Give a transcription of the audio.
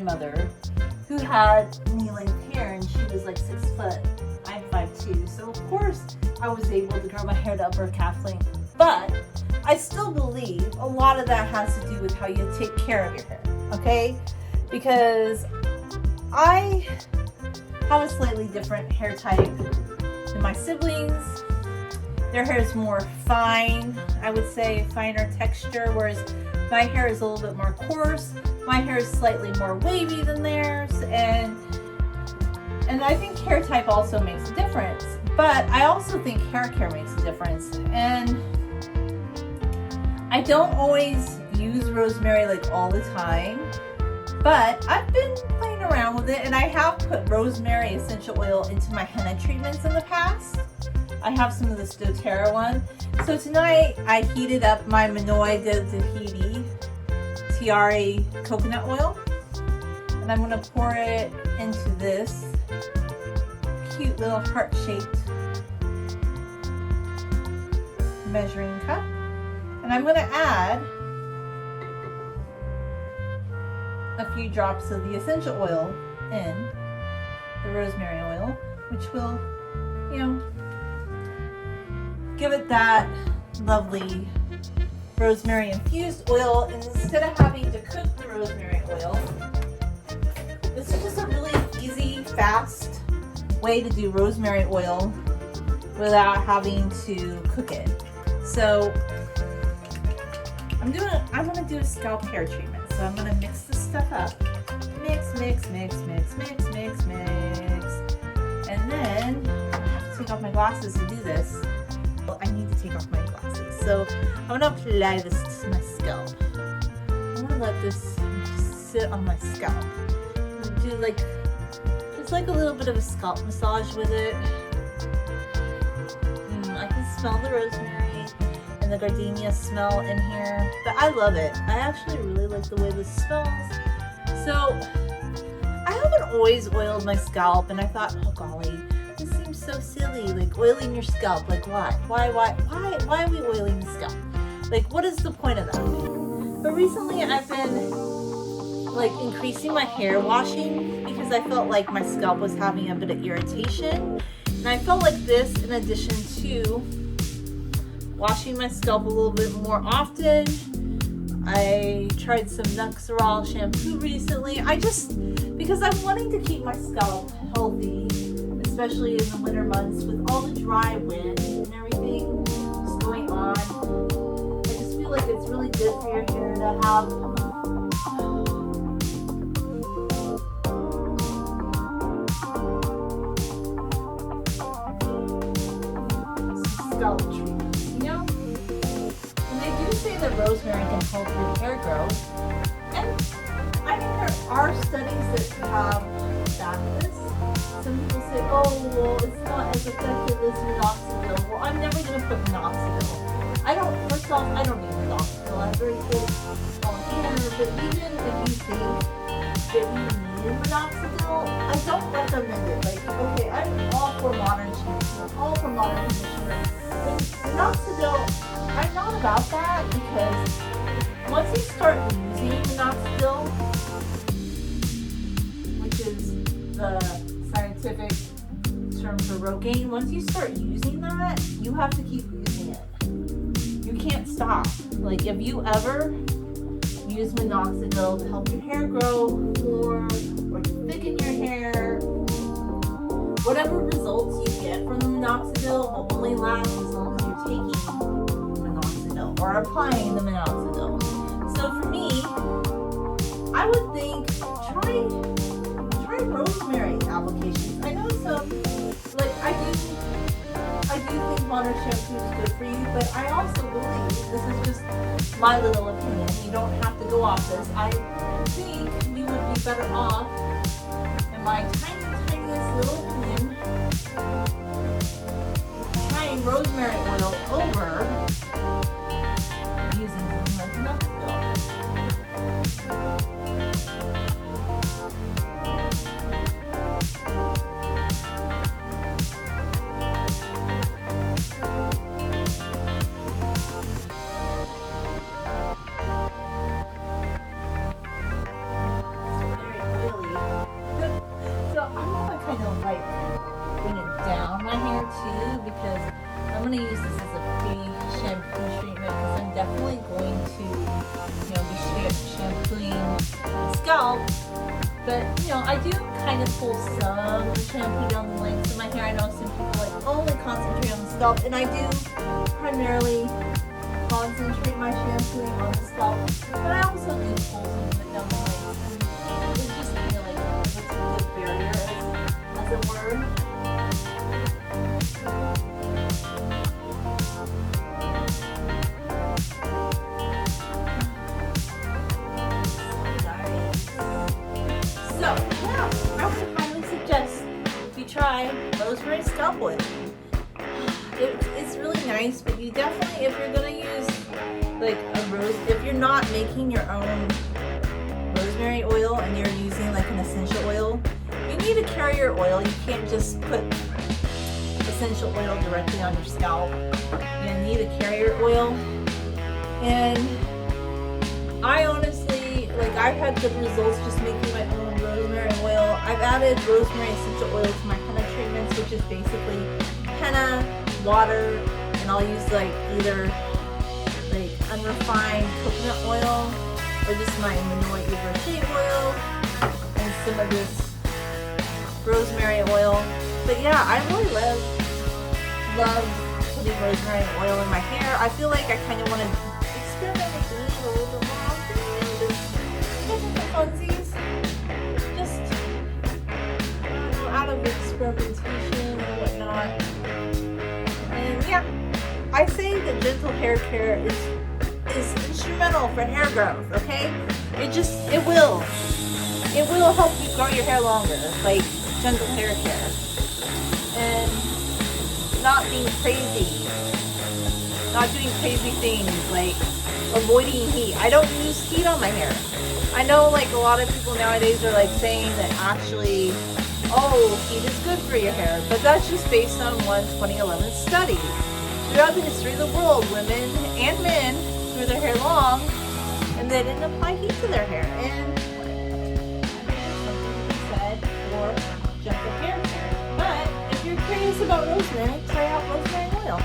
grandmother who had knee-length hair, and she was like 6 foot. I'm 5'2", so of course I was able to grow my hair to upper calf length. But I still believe a lot of that has to do with how you take care of your hair, okay? Because I have a slightly different hair type than my siblings. Their hair is more fine, I would say, finer texture, whereas my hair is a little bit more coarse. My hair is slightly more wavy than theirs, and I think hair type also makes a difference. But I also think hair care makes a difference. And I don't always use rosemary like all the time, but I've been playing around with it, and I have put rosemary essential oil into my henna treatments in the past. I have some of this doTERRA one. So tonight I heated up my Monoi de Tahiti Tiare coconut oil, and I'm going to pour it into this cute little heart-shaped measuring cup, and I'm going to add a few drops of the essential oil in the rosemary oil, which will, you know, give it that lovely rosemary infused oil. And instead of having to cook the rosemary oil, this is just a really easy, fast way to do rosemary oil without having to cook it. So I'm gonna do a scalp hair treatment. So I'm gonna mix this stuff up. Mix, mix, mix, mix, mix, mix, mix. And then I have to take off my glasses to do this. Well, I need to take off my glasses. So I'm gonna apply this to my scalp. I'm gonna let this just sit on my scalp. I'm gonna do like, just like a little bit of a scalp massage with it. I can smell the rosemary and the gardenia smell in here, but I love it. I actually really like the way this smells. So I haven't always oiled my scalp, and I thought, oh golly, this seems so silly, like oiling your scalp. Like why are we oiling the scalp? Like, what is the point of that? But recently I've been like increasing my hair washing because I felt like my scalp was having a bit of irritation, and I felt like this, in addition to washing my scalp a little bit more often. I tried some Rocher shampoo recently. Because I'm wanting to keep my scalp healthy, especially in the winter months with all the dry wind and everything that's going on. I just feel like it's really good for your hair to have some scalp treatments, you know? And they do say that rosemary can help your hair grow. And I think there are studies that have backed this. Some people say, oh, well, it's not as effective as minoxidil. Well, I'm never going to put minoxidil. First off, I don't need minoxidil. I have very good hair. But even if you think that you need minoxidil, I don't recommend it. Like, okay, I'm all for modern shampoo. I'm all for modern conditioner. But minoxidil, I'm not about that, because once you start using minoxidil, which is the scientific term for Rogaine, once you start using that, you have to keep using it. You can't stop. Like, if you ever use minoxidil to help your hair grow more or to thicken your hair, whatever results you get from the minoxidil will only last as long as you're taking minoxidil or applying the minoxidil. So for me, I would think try rosemary applications. I know some, like I do think modern shampoo is good for you, but I also believe, this is just my little opinion, you don't have to go off this, I think we would be better off, in my tiniest little opinion, trying rosemary oil over using something like minoxidil. scalp. But, you know, I do kind of pull some shampoo down the lengths of my hair. I know some people like only concentrate on the scalp, and I do primarily concentrate my shampooing on the scalp. But I also do pull some of it down the lengths. And it's just kind of like it's a good barrier, as it were. So, yeah, I would highly suggest you try rosemary scalp oil. It's really nice, but you definitely, if you're gonna use like if you're not making your own rosemary oil and you're using like an essential oil, you need a carrier oil. You can't just put essential oil directly on your scalp. You need a carrier oil. And I honestly, like, I've had good results just making my own rosemary oil. I've added rosemary essential oil to my henna treatments, which is basically henna, water, and I'll use like either like unrefined coconut oil or just my Monoi Yves Rocher oil and some of this rosemary oil. But yeah, I really love putting rosemary oil in my hair. I feel like I kind of want to experiment with doing it a little bit more often, just for funsies, just I don't know, out of experimentation or whatnot. And yeah, I say that gentle hair care is instrumental for hair growth. Okay, it will help you grow your hair longer, like gentle hair care, and not being crazy, not doing crazy things like avoiding heat. I don't use heat on my hair. I know like a lot of people nowadays are like saying that actually, oh, heat is good for your hair, but that's just based on one 2011 study. Throughout the history of the world, women and men grew their hair long and they didn't apply heat to their hair. And there's something to be said for gentle hair care. But if you're curious about rosemary, try out rosemary oil.